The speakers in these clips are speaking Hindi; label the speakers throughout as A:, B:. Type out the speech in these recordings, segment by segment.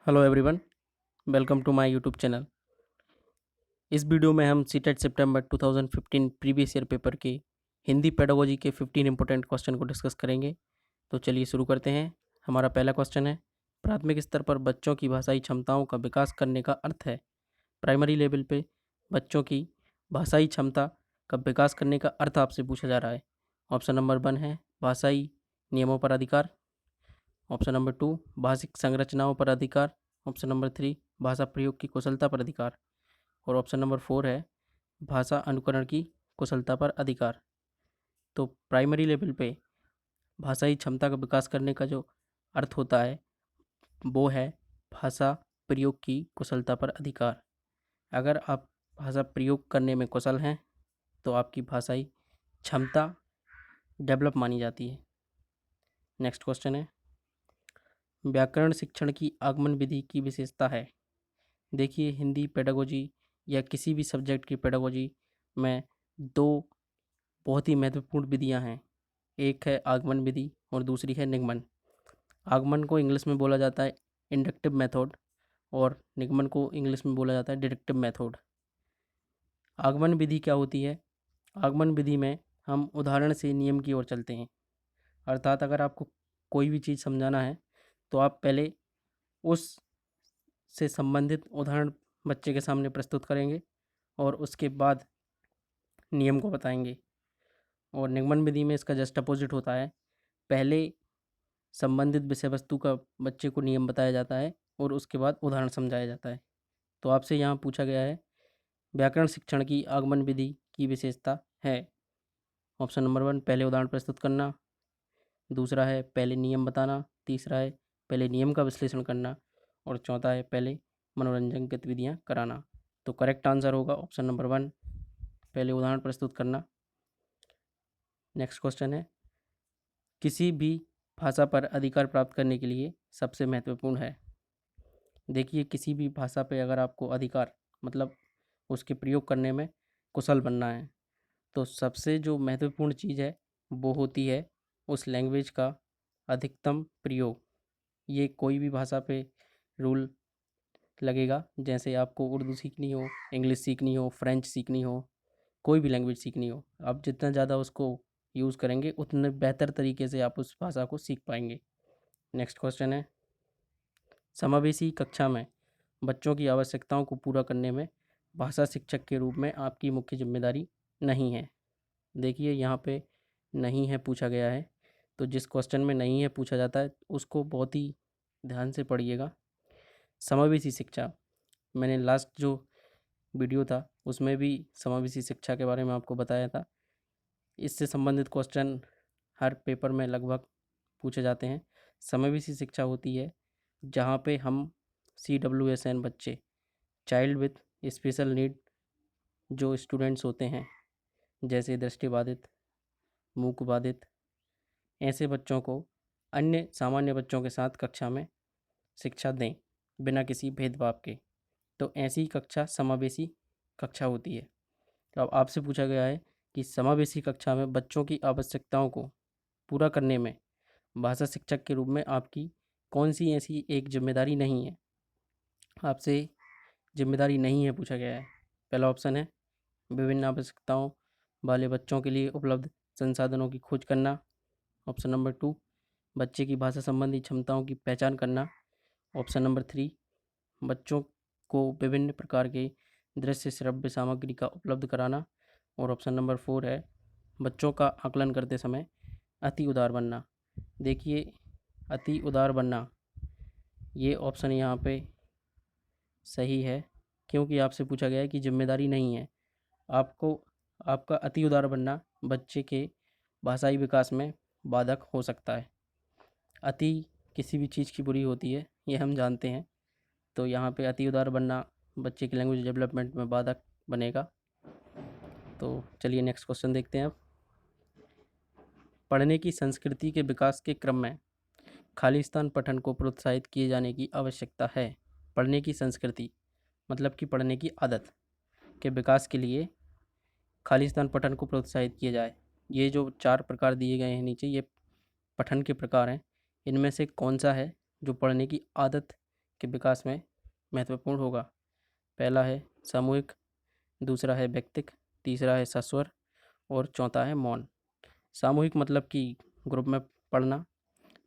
A: Hello everyone, welcome to my YouTube channel. इस वीडियो में हम सीटेट सितंबर 2015 प्रीवियस ईयर पेपर के हिंदी पेडागोजी के 15 इंपॉर्टेंट क्वेश्चन को डिस्कस करेंगे। तो चलिए शुरू करते हैं। हमारा पहला क्वेश्चन है, प्राथमिक स्तर पर बच्चों की भाषाई क्षमताओं का विकास करने का अर्थ है। प्राइमरी लेवल पे बच्चों की भाषाई क्षमता का विकास करने का अर्थ आपसे पूछा जा रहा है। ऑप्शन नंबर 1 है भाषाई नियमों पर अधिकार। ऑप्शन नंबर 2 भाषिक संरचनाओं पर अधिकार। ऑप्शन नंबर 3 भाषा प्रयोग की कुशलता पर अधिकार। और ऑप्शन नंबर 4 है भाषा अनुकरण की कुशलता पर अधिकार। तो प्राइमरी लेवल पे भाषाई क्षमता का विकास करने का जो अर्थ होता है वो है भाषा प्रयोग की कुशलता पर अधिकार। अगर आप भाषा प्रयोग करने में कुशल हैं तो आपकी भाषाई क्षमता डेवलप मानी जाती है। नेक्स्ट क्वेश्चन है, व्याकरण शिक्षण की आगमन विधि की विशेषता है। देखिए, हिंदी पेडागोजी या किसी भी सब्जेक्ट की पेडागोजी में दो बहुत ही महत्वपूर्ण विधियां हैं। एक है आगमन विधि और दूसरी है निगमन। आगमन को इंग्लिश में बोला जाता है इंडक्टिव मेथड और निगमन को इंग्लिश में बोला जाता है डिडक्टिव मेथड। आगमन विधि क्या होती है? आगमन विधि में हम उदाहरण से नियम की ओर चलते हैं। अर्थात अगर आपको कोई भी चीज़ समझाना है तो आप पहले उस से संबंधित उदाहरण बच्चे के सामने प्रस्तुत करेंगे और उसके बाद नियम को बताएंगे। और निगमन विधि में इसका जस्ट अपोजिट होता है। पहले संबंधित विषय वस्तु का बच्चे को नियम बताया जाता है और उसके बाद उदाहरण समझाया जाता है। तो आपसे यहाँ पूछा गया है व्याकरण शिक्षण की आगमन विधि की विशेषता है। ऑप्शन नंबर 1 पहले उदाहरण प्रस्तुत करना, दूसरा है पहले नियम बताना, तीसरा है पहले नियम का विश्लेषण करना और चौथा है पहले मनोरंजन गतिविधियाँ कराना। तो करेक्ट आंसर होगा ऑप्शन नंबर 1 पहले उदाहरण प्रस्तुत करना। नेक्स्ट क्वेश्चन है, किसी भी भाषा पर अधिकार प्राप्त करने के लिए सबसे महत्वपूर्ण है। देखिए, किसी भी भाषा पे अगर आपको अधिकार मतलब उसके प्रयोग करने में कुशल बनना है तो सबसे जो महत्वपूर्ण चीज़ है वो होती है उस लैंग्वेज का अधिकतम प्रयोग। ये कोई भी भाषा पे रूल लगेगा। जैसे आपको उर्दू सीखनी हो, इंग्लिश सीखनी हो, फ्रेंच सीखनी हो, कोई भी लैंग्वेज सीखनी हो, आप जितना ज़्यादा उसको यूज़ करेंगे उतने बेहतर तरीके से आप उस भाषा को सीख पाएंगे। नेक्स्ट क्वेश्चन है, समावेशी कक्षा में बच्चों की आवश्यकताओं को पूरा करने में भाषा शिक्षक के रूप में आपकी मुख्य जिम्मेदारी नहीं है। देखिए, यहाँ पे नहीं है पूछा गया है, तो जिस क्वेश्चन में नहीं है पूछा जाता है उसको बहुत ही ध्यान से पढ़िएगा। समावेशी शिक्षा, मैंने लास्ट जो वीडियो था उसमें भी समावेशी शिक्षा के बारे में आपको बताया था। इससे संबंधित क्वेश्चन हर पेपर में लगभग पूछे जाते हैं। समावेशी शिक्षा होती है जहाँ पे हम CWSN बच्चे, चाइल्ड विथ स्पेशल नीड जो स्टूडेंट्स होते हैं, जैसे दृष्टिबाधित, मूक बाधित, ऐसे बच्चों को अन्य सामान्य बच्चों के साथ कक्षा में शिक्षा दें बिना किसी भेदभाव के। तो ऐसी कक्षा समावेशी कक्षा होती है। तो अब आपसे पूछा गया है कि समावेशी कक्षा में बच्चों की आवश्यकताओं को पूरा करने में भाषा शिक्षक के रूप में आपकी कौन सी ऐसी एक जिम्मेदारी नहीं है। आपसे जिम्मेदारी नहीं है पूछा गया है। पहला ऑप्शन है विभिन्न आवश्यकताओं वाले बच्चों के लिए उपलब्ध संसाधनों की खोज करना। ऑप्शन नंबर 2 बच्चे की भाषा संबंधी क्षमताओं की पहचान करना। ऑप्शन नंबर 3 बच्चों को विभिन्न प्रकार के दृश्य श्रव्य सामग्री का उपलब्ध कराना। और ऑप्शन नंबर 4 है बच्चों का आकलन करते समय अति उदार बनना। देखिए, अति उदार बनना ये ऑप्शन यहाँ पे सही है, क्योंकि आपसे पूछा गया है कि जिम्मेदारी नहीं है आपको। आपका अति उदार बनना बच्चे के भाषाई विकास में बाधक हो सकता है। अति किसी भी चीज़ की बुरी होती है, ये हम जानते हैं। तो यहाँ पे अति उदार बनना बच्चे की लैंग्वेज डेवलपमेंट में बाधक बनेगा। तो चलिए नेक्स्ट क्वेश्चन देखते हैं अब। पढ़ने की संस्कृति के विकास के क्रम में खालिस्तान पठन को प्रोत्साहित किए जाने की आवश्यकता है। पढ़ने की संस्कृति मतलब कि पढ़ने की आदत के विकास के लिए खालिस्तान पठन को प्रोत्साहित किया जाए। ये जो 4 प्रकार दिए गए हैं नीचे, ये पठन के प्रकार हैं। इनमें से कौन सा है जो पढ़ने की आदत के विकास में महत्वपूर्ण होगा? पहला है सामूहिक, दूसरा है व्यक्तिक, तीसरा है सस्वर और चौथा है मौन। सामूहिक मतलब कि ग्रुप में पढ़ना,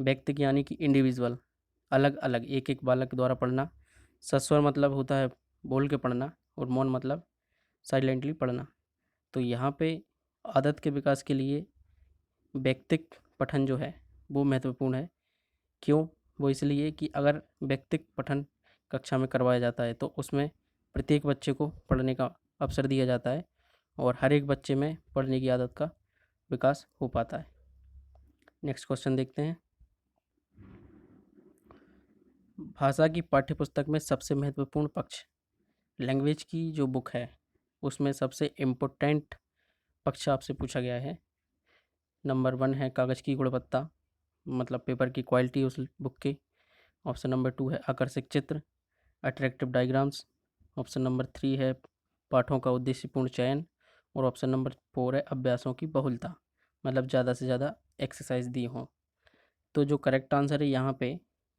A: व्यक्तिक यानी कि इंडिविजुअल, अलग अलग एक एक बालक द्वारा पढ़ना, सस्वर मतलब होता है बोल के पढ़ना, और मौन मतलब साइलेंटली पढ़ना। तो यहाँ पे आदत के विकास के लिए व्यक्तिक पठन जो है वो महत्वपूर्ण है। क्यों? वो इसलिए कि अगर व्यक्तिक पठन कक्षा में करवाया जाता है तो उसमें प्रत्येक बच्चे को पढ़ने का अवसर दिया जाता है और हर एक बच्चे में पढ़ने की आदत का विकास हो पाता है। नेक्स्ट क्वेश्चन देखते हैं। भाषा की पाठ्यपुस्तक में सबसे महत्वपूर्ण पक्ष, लैंग्वेज की जो बुक है उसमें सबसे इम्पोर्टेंट पक्ष आपसे पूछा गया है। नंबर 1 है कागज़ की गुणवत्ता, मतलब पेपर की क्वालिटी उस बुक की। ऑप्शन नंबर 2 है आकर्षक चित्र, अट्रैक्टिव डायग्राम्स। ऑप्शन नंबर 3 है पाठों का उद्देश्यपूर्ण चयन, और ऑप्शन नंबर 4 है अभ्यासों की बहुलता, मतलब ज़्यादा से ज़्यादा एक्सरसाइज दी हों। तो जो करेक्ट आंसर है यहाँ पे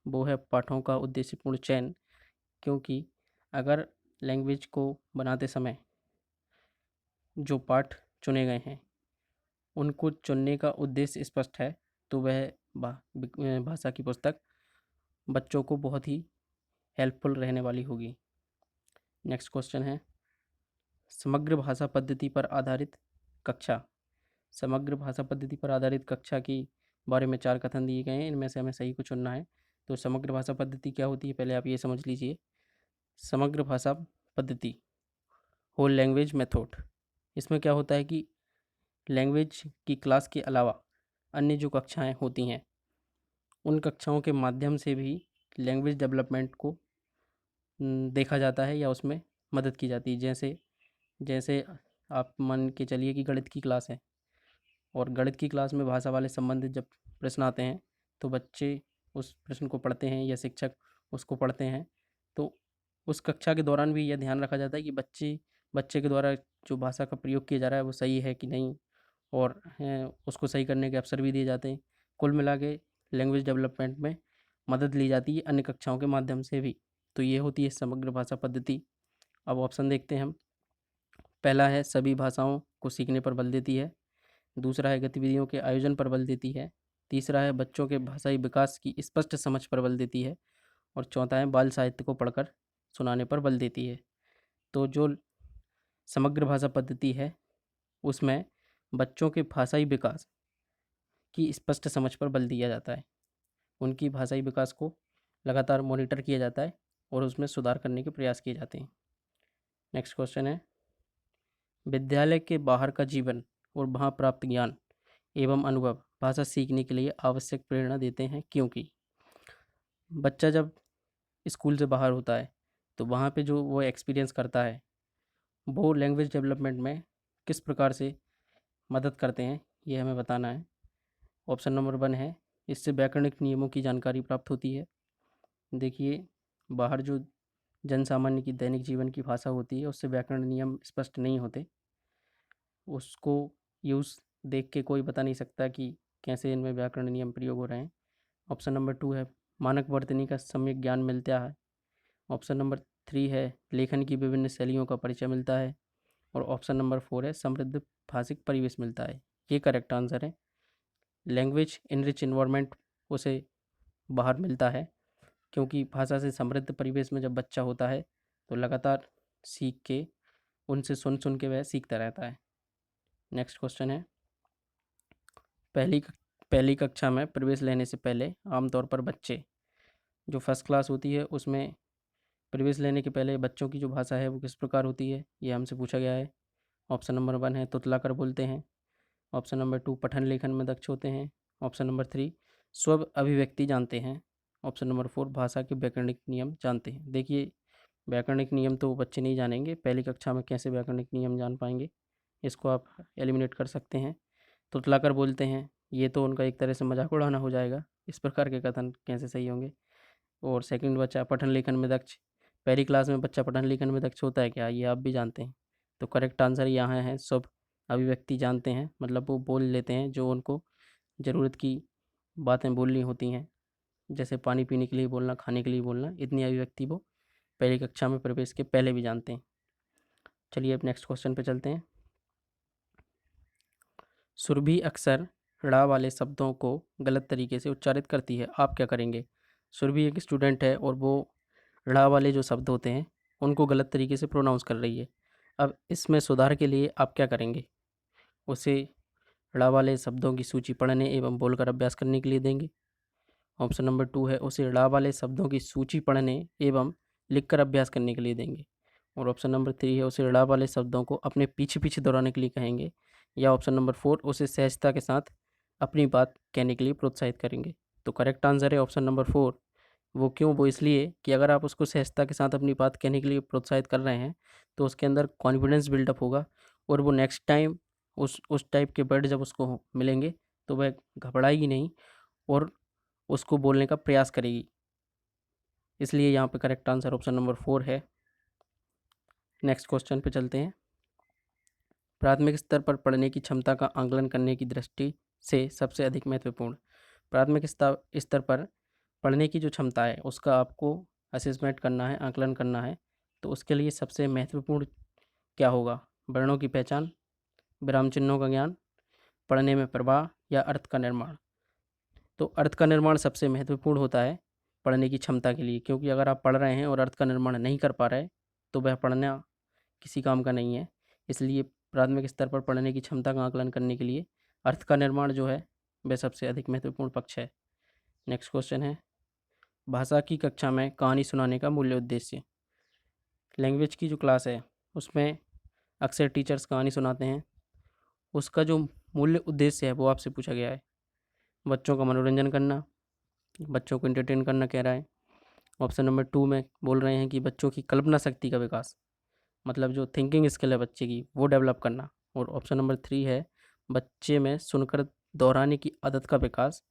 A: वो है पाठों का उद्देश्यपूर्ण चयन, क्योंकि अगर लैंग्वेज को बनाते समय जो पाठ चुने गए हैं उनको चुनने का उद्देश्य स्पष्ट है तो वह भाषा की पुस्तक बच्चों को बहुत ही हेल्पफुल रहने वाली होगी। नेक्स्ट क्वेश्चन है समग्र भाषा पद्धति पर आधारित कक्षा। समग्र भाषा पद्धति पर आधारित कक्षा की बारे में 4 कथन दिए गए हैं, इनमें से हमें सही को चुनना है। तो समग्र भाषा पद्धति क्या होती है पहले आप ये समझ लीजिए। समग्र भाषा पद्धति, होल लैंग्वेज मेथड, इसमें क्या होता है कि लैंग्वेज की क्लास के अलावा अन्य जो कक्षाएं होती हैं उन कक्षाओं के माध्यम से भी लैंग्वेज डेवलपमेंट को देखा जाता है या उसमें मदद की जाती है। जैसे जैसे आप मान के चलिए कि गणित की क्लास है और गणित की क्लास में भाषा वाले संबंधित जब प्रश्न आते हैं तो बच्चे उस प्रश्न को पढ़ते हैं या शिक्षक उसको पढ़ते हैं। तो उस कक्षा के दौरान भी यह ध्यान रखा जाता है कि बच्चे के द्वारा जो भाषा का प्रयोग किया जा रहा है वो सही है कि नहीं, और उसको सही करने के अवसर भी दिए जाते हैं। कुल मिला के लैंग्वेज डेवलपमेंट में मदद ली जाती है अन्य कक्षाओं के माध्यम से भी। तो ये होती है समग्र भाषा पद्धति। अब ऑप्शन देखते हैं हम। पहला है सभी भाषाओं को सीखने पर बल देती है, दूसरा है गतिविधियों के आयोजन पर बल देती है, तीसरा है बच्चों के भाषाई विकास की स्पष्ट समझ पर बल देती है, और चौथा है बाल साहित्य को पढ़कर सुनाने पर बल देती है। तो जो समग्र भाषा पद्धति है उसमें बच्चों के भाषाई विकास की स्पष्ट समझ पर बल दिया जाता है, उनकी भाषाई विकास को लगातार मॉनिटर किया जाता है और उसमें सुधार करने के प्रयास किए जाते हैं। नेक्स्ट क्वेश्चन है विद्यालय के बाहर का जीवन और वहाँ प्राप्त ज्ञान एवं अनुभव भाषा सीखने के लिए आवश्यक प्रेरणा देते हैं, क्योंकि बच्चा जब स्कूल से बाहर होता है तो वहाँ पे जो वो एक्सपीरियंस करता है वो लैंग्वेज डेवलपमेंट में किस प्रकार से मदद करते हैं ये हमें बताना है। ऑप्शन नंबर 1 है इससे व्याकरणिक नियमों की जानकारी प्राप्त होती है। देखिए बाहर जो जन सामान्य की दैनिक जीवन की भाषा होती है उससे व्याकरण नियम स्पष्ट नहीं होते, उसको यूज़ देख के कोई बता नहीं सकता कि कैसे इनमें व्याकरण नियम प्रयोग हो रहे हैं। ऑप्शन नंबर 2 है मानक वर्तनी का सम्यक ज्ञान मिलता है। ऑप्शन नंबर 3 है लेखन की विभिन्न शैलियों का परिचय मिलता है, और ऑप्शन नंबर 4 है समृद्ध भाषिक परिवेश मिलता है। ये करेक्ट आंसर है। लैंग्वेज इनरिच इन्वायरमेंट उसे बाहर मिलता है, क्योंकि भाषा से समृद्ध परिवेश में जब बच्चा होता है तो लगातार सीख के उनसे सुन सुन के वह सीखता रहता है। नेक्स्ट क्वेश्चन है पहली पहली कक्षा में प्रवेश लेने से पहले आमतौर पर बच्चे जो फर्स्ट क्लास होती है उसमें प्रवेश लेने के पहले बच्चों की जो भाषा है वो किस प्रकार होती है ये हमसे पूछा गया है। ऑप्शन नंबर 1 है तुतलाकर बोलते हैं, ऑप्शन नंबर 2 पठन लेखन में दक्ष होते हैं, ऑप्शन नंबर 3 स्व अभिव्यक्ति जानते हैं, ऑप्शन नंबर 4 भाषा के व्याकरणिक नियम जानते हैं। देखिए व्याकरणिक नियम तो बच्चे नहीं जानेंगे, पहली कक्षा में कैसे व्याकरणिक नियम जान पाएंगे, इसको आप एलिमिनेट कर सकते हैं। तुतलाकर बोलते हैं ये तो उनका एक तरह से मजाक उड़ाना हो जाएगा, इस प्रकार के कथन कैसे सही होंगे। और सेकंड बच्चा पठन लेखन में दक्ष, पहली क्लास में बच्चा पठन लेखन में दक्ष होता है क्या, ये आप भी जानते हैं। तो करेक्ट आंसर यहाँ है सब अभिव्यक्ति जानते हैं, मतलब वो बोल लेते हैं जो उनको ज़रूरत की बातें बोलनी होती हैं। जैसे पानी पीने के लिए बोलना, खाने के लिए बोलना, इतनी अभिव्यक्ति वो पहली कक्षा में प्रवेश के पहले भी जानते हैं। चलिए अब नेक्स्ट क्वेश्चन पे चलते हैं। सुरभि अक्सर ड़ा वाले शब्दों को गलत तरीके से उच्चारित करती है, आप क्या करेंगे? सुरभि एक स्टूडेंट है और वो ड़ा वाले जो शब्द होते हैं उनको गलत तरीके से प्रोनाउंस कर रही है। अब इसमें सुधार के लिए आप क्या करेंगे? उसे ड़ा वाले शब्दों की सूची पढ़ने एवं बोलकर अभ्यास करने के लिए देंगे। ऑप्शन नंबर 2 है उसे ड़ा वाले शब्दों की सूची पढ़ने एवं लिखकर अभ्यास करने के लिए देंगे। और ऑप्शन नंबर 3 है उसे ड़ा वाले शब्दों को अपने पीछे पीछे दोहराने के लिए कहेंगे। या ऑप्शन नंबर 4 उसे सहजता के साथ अपनी बात कहने के लिए प्रोत्साहित करेंगे। तो करेक्ट आंसर है ऑप्शन नंबर 4। वो क्यों? वो इसलिए कि अगर आप उसको सहजता के साथ अपनी बात कहने के लिए प्रोत्साहित कर रहे हैं तो उसके अंदर कॉन्फिडेंस बिल्डअप होगा और वो नेक्स्ट टाइम उस टाइप के वर्ड जब उसको मिलेंगे तो वह घबराएगी नहीं और उसको बोलने का प्रयास करेगी। इसलिए यहाँ पे करेक्ट आंसर ऑप्शन नंबर 4 है। नेक्स्ट क्वेश्चन पे चलते हैं। प्राथमिक स्तर पर पढ़ने की क्षमता का आंकलन करने की दृष्टि से सबसे अधिक महत्वपूर्ण। प्राथमिक स्तर पर पढ़ने की जो क्षमता है उसका आपको असेसमेंट करना है, आंकलन करना है। तो उसके लिए सबसे महत्वपूर्ण क्या होगा? वर्णों की पहचान, विराम चिन्हों का ज्ञान, पढ़ने में प्रवाह या अर्थ का निर्माण। तो अर्थ का निर्माण सबसे महत्वपूर्ण होता है पढ़ने की क्षमता के लिए, क्योंकि अगर आप पढ़ रहे हैं और अर्थ का निर्माण नहीं कर पा रहे तो वह पढ़ना किसी काम का नहीं है। इसलिए प्राथमिक स्तर पर पढ़ने की क्षमता का आकलन करने के लिए अर्थ का निर्माण जो है वह सबसे अधिक महत्वपूर्ण पक्ष है। नेक्स्ट क्वेश्चन है, भाषा की कक्षा में कहानी सुनाने का मूल्य उद्देश्य। लैंग्वेज की जो क्लास है उसमें अक्सर टीचर्स कहानी सुनाते हैं, उसका जो मूल्य उद्देश्य है वो आपसे पूछा गया है। बच्चों का मनोरंजन करना, बच्चों को एंटरटेन करना कह रहा है। ऑप्शन नंबर 2 में बोल रहे हैं कि बच्चों की कल्पना शक्ति का विकास, मतलब जो थिंकिंग स्किल है बच्चे की वो डेवलप करना। और ऑप्शन नंबर 3 है बच्चे में सुनकर दोहराने की आदत का विकास।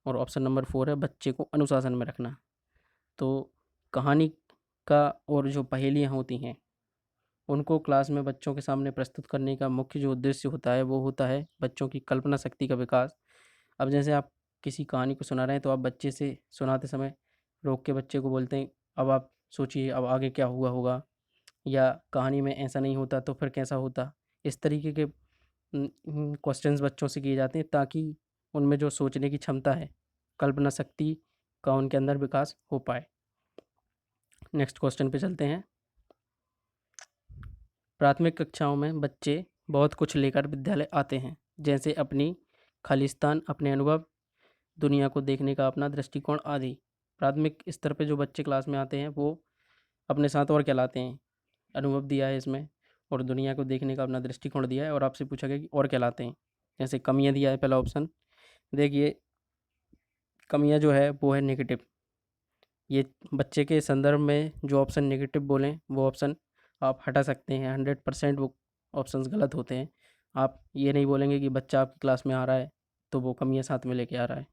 A: और ऑप्शन नंबर 4 है बच्चे को अनुशासन में रखना। तो कहानी का और जो पहेलियाँ होती हैं उनको क्लास में बच्चों के सामने प्रस्तुत करने का मुख्य जो उद्देश्य होता है वो होता है बच्चों की कल्पना शक्ति का विकास। अब जैसे आप किसी कहानी को सुना रहे हैं तो आप बच्चे से सुनाते समय रोक के बच्चे को बोलते हैं अब आप सोचिए अब आगे क्या हुआ होगा, या कहानी में ऐसा नहीं होता तो फिर कैसा होता। इस तरीके के क्वेश्चंस बच्चों से किए जाते हैं ताकि उनमें जो सोचने की क्षमता है, कल्पना शक्ति का उनके अंदर विकास हो पाए। नेक्स्ट क्वेश्चन पे चलते हैं। प्राथमिक कक्षाओं में बच्चे बहुत कुछ लेकर विद्यालय आते हैं, जैसे अपनी खालिस्तान, अपने अनुभव, दुनिया को देखने का अपना दृष्टिकोण आदि। प्राथमिक स्तर पे जो बच्चे क्लास में आते हैं वो अपने साथ और क्या लाते हैं? अनुभव दिया है इसमें और दुनिया को देखने का अपना दृष्टिकोण दिया है और आपसे पूछा गया कि और क्या लाते हैं। जैसे कमियां दिया है पहला ऑप्शन, देखिए कमियां जो है वो है नेगेटिव। ये बच्चे के संदर्भ में जो ऑप्शन नेगेटिव बोलें वो ऑप्शन आप हटा सकते हैं। 100% वो ऑप्शंस गलत होते हैं। आप ये नहीं बोलेंगे कि बच्चा आपकी क्लास में आ रहा है तो वो कमियां साथ में लेके आ रहा है।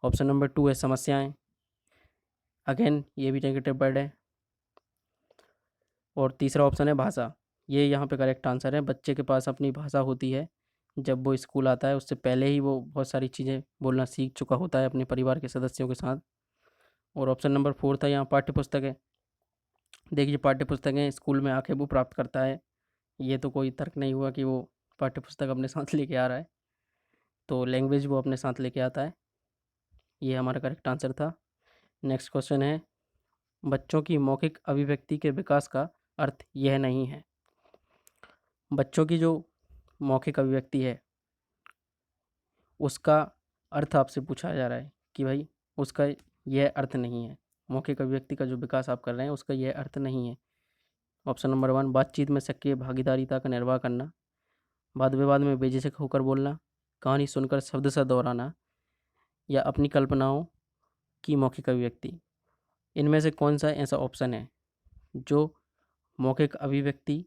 A: ऑप्शन नंबर 2 है समस्याएं, अगेन ये भी नेगेटिव वर्ड है। और तीसरा ऑप्शन है भाषा, ये यहाँ पे करेक्ट आंसर है। बच्चे के पास अपनी भाषा होती है, जब वो स्कूल आता है उससे पहले ही वो बहुत सारी चीज़ें बोलना सीख चुका होता है अपने परिवार के सदस्यों के साथ। और ऑप्शन नंबर 4 था यहाँ पाठ्य पुस्तकें। देखिए पाठ्य पुस्तकें स्कूल में आके वो प्राप्त करता है, ये तो कोई तर्क नहीं हुआ कि वो पाठ्य पुस्तक अपने साथ लेके आ रहा है। तो लैंग्वेज वो अपने साथ लेके आता है, ये हमारा करेक्ट आंसर था। नेक्स्ट क्वेश्चन है, बच्चों की मौखिक अभिव्यक्ति के विकास का अर्थ यह नहीं है। बच्चों की जो मौखिक अभिव्यक्ति है उसका अर्थ आपसे पूछा जा रहा है कि भाई उसका यह अर्थ नहीं है। मौखिक अभिव्यक्ति का जो विकास आप कर रहे हैं उसका यह अर्थ नहीं है। ऑप्शन नंबर 1 बातचीत में सक्रिय भागीदारिता का निर्वाह करना, वाद विवाद में बेझिझक होकर बोलना, कहानी सुनकर शब्द सा दोहराना, या अपनी कल्पनाओं की मौखिक अभिव्यक्ति। इनमें से कौन सा ऐसा ऑप्शन है जो मौखिक अभिव्यक्ति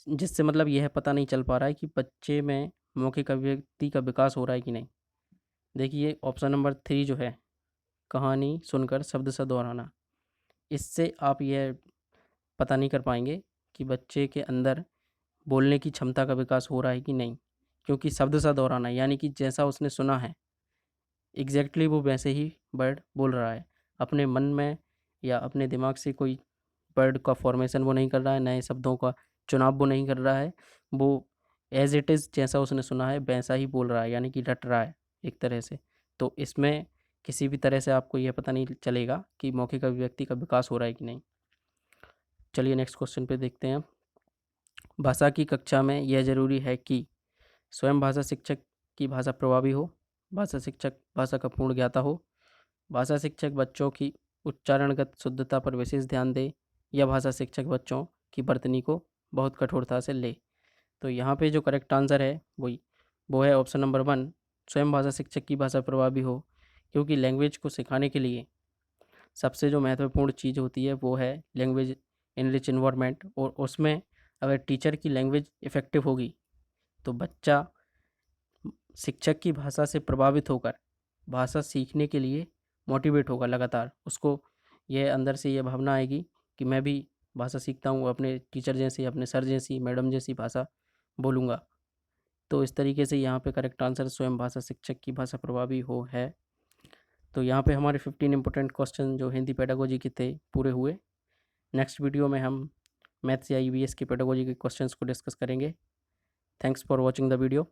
A: जिससे मतलब यह पता नहीं चल पा रहा है कि बच्चे में मौखिक अभिव्यक्ति का विकास हो रहा है कि नहीं? देखिए ऑप्शन नंबर 3 जो है कहानी सुनकर शब्द सा दोहराना, इससे आप यह पता नहीं कर पाएंगे कि बच्चे के अंदर बोलने की क्षमता का विकास हो रहा है कि नहीं, क्योंकि शब्द सा दोहराना यानी कि जैसा उसने सुना है एग्जैक्टली वो वैसे ही वर्ड बोल रहा है, अपने मन में या अपने दिमाग से कोई वर्ड का फॉर्मेशन वो नहीं कर रहा है, नए शब्दों का चुनाव वो नहीं कर रहा है, वो एज इट इज़ जैसा उसने सुना है वैसा ही बोल रहा है, यानी कि रट रहा है एक तरह से। तो इसमें किसी भी तरह से आपको यह पता नहीं चलेगा कि मौखिक अभिव्यक्ति का विकास हो रहा है कि नहीं। चलिए नेक्स्ट क्वेश्चन पे देखते हैं। भाषा की कक्षा में यह ज़रूरी है कि स्वयं भाषा शिक्षक की भाषा प्रभावी हो, भाषा शिक्षक भाषा का पूर्ण ज्ञाता हो, भाषा शिक्षक बच्चों की उच्चारणगत शुद्धता पर विशेष ध्यान दे, या भाषा शिक्षक बच्चों की वर्तनी को बहुत कठोरता से ले। तो यहाँ पे जो करेक्ट आंसर है वो है ऑप्शन नंबर 1, स्वयं भाषा शिक्षक की भाषा प्रभावी हो। क्योंकि लैंग्वेज को सिखाने के लिए सबसे जो महत्वपूर्ण चीज़ होती है वो है लैंग्वेज इनरिच इन्वायरमेंट, और उसमें अगर टीचर की लैंग्वेज इफ़ेक्टिव होगी तो बच्चा शिक्षक की भाषा से प्रभावित होकर भाषा सीखने के लिए मोटिवेट होगा लगातार। उसको ये अंदर से ये भावना आएगी कि मैं भी भाषा सीखता हूँ, अपने टीचर जैसी, अपने सर जैसी, मैडम जैसी भाषा बोलूँगा। तो इस तरीके से यहाँ पे करेक्ट आंसर स्वयं भाषा शिक्षक की भाषा प्रभावी हो है। तो यहाँ पे हमारे 15 इंपॉर्टेंट क्वेश्चन जो हिंदी पेडागोजी के थे पूरे हुए। नेक्स्ट वीडियो में हम मैथ्स या ईवीएस की पेडागोजी के क्वेश्चंस को डिस्कस करेंगे। Thanks for watching the video.